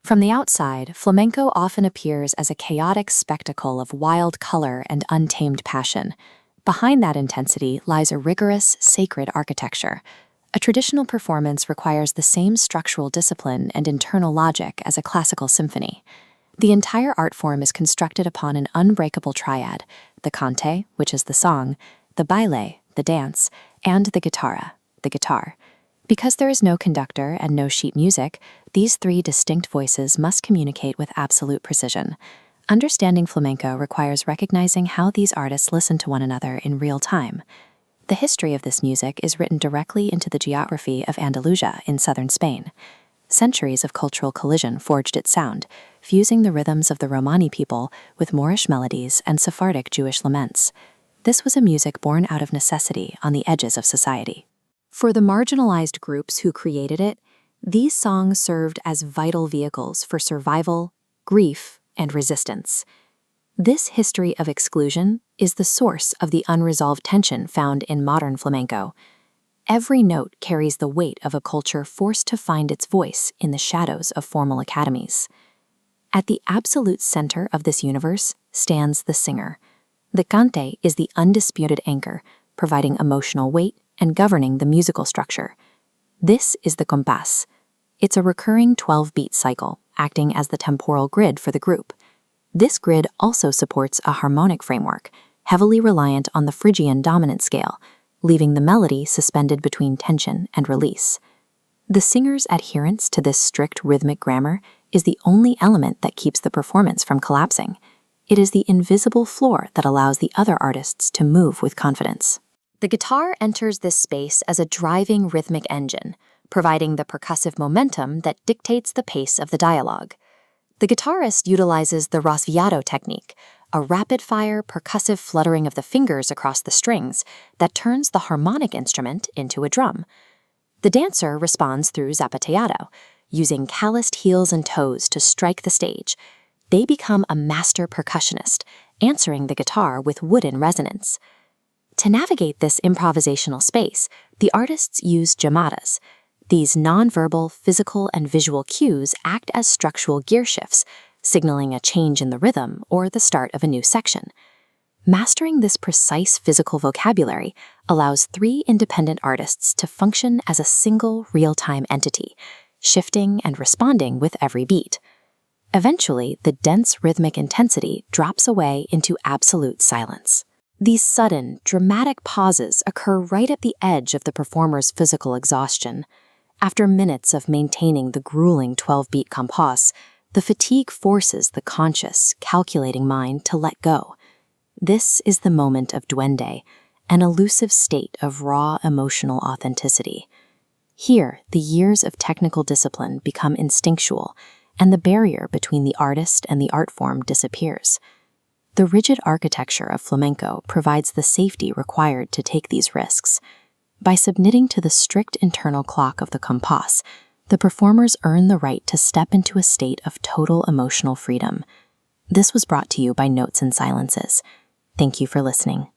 From the outside, flamenco often appears as a chaotic spectacle of wild color and untamed passion. Behind that intensity lies a rigorous, sacred architecture. A traditional performance requires the same structural discipline and internal logic as a classical symphony. The entire art form is constructed upon an unbreakable triad: the cante, which is the song, the baile, the dance, and the guitarra, the guitar. Because there is no conductor and no sheet music, these three distinct voices must communicate with absolute precision. Understanding flamenco requires recognizing how these artists listen to one another in real time. The history of this music is written directly into the geography of Andalusia in southern Spain. Centuries of cultural collision forged its sound, fusing the rhythms of the Romani people with Moorish melodies and Sephardic Jewish laments. This was a music born out of necessity on the edges of society. For the marginalized groups who created it, these songs served as vital vehicles for survival, grief, and resistance. This history of exclusion is the source of the unresolved tension found in modern flamenco. Every note carries the weight of a culture forced to find its voice in the shadows of formal academies. At the absolute center of this universe stands the singer. The cante is the undisputed anchor, providing emotional weight and governing the musical structure. This is the compás. It's a recurring 12-beat cycle, acting as the temporal grid for the group. This grid also supports a harmonic framework, heavily reliant on the Phrygian dominant scale, leaving the melody suspended between tension and release. The singer's adherence to this strict rhythmic grammar is the only element that keeps the performance from collapsing. It is the invisible floor that allows the other artists to move with confidence. The guitar enters this space as a driving rhythmic engine, providing the percussive momentum that dictates the pace of the dialogue. The guitarist utilizes the rasviado technique, a rapid-fire percussive fluttering of the fingers across the strings that turns the harmonic instrument into a drum. The dancer responds through zapateado, using calloused heels and toes to strike the stage. They become a master percussionist, answering the guitar with wooden resonance. To navigate this improvisational space, the artists use llamadas. These nonverbal physical and visual cues act as structural gear shifts, signaling a change in the rhythm or the start of a new section. Mastering this precise physical vocabulary allows three independent artists to function as a single real-time entity, shifting and responding with every beat. Eventually, the dense rhythmic intensity drops away into absolute silence. These sudden, dramatic pauses occur right at the edge of the performer's physical exhaustion. After minutes of maintaining the grueling 12-beat compás, the fatigue forces the conscious, calculating mind to let go. This is the moment of duende, an elusive state of raw emotional authenticity. Here, the years of technical discipline become instinctual, and the barrier between the artist and the art form disappears. The rigid architecture of flamenco provides the safety required to take these risks. By submitting to the strict internal clock of the compás, the performers earn the right to step into a state of total emotional freedom. This was brought to you by Notes and Silences. Thank you for listening.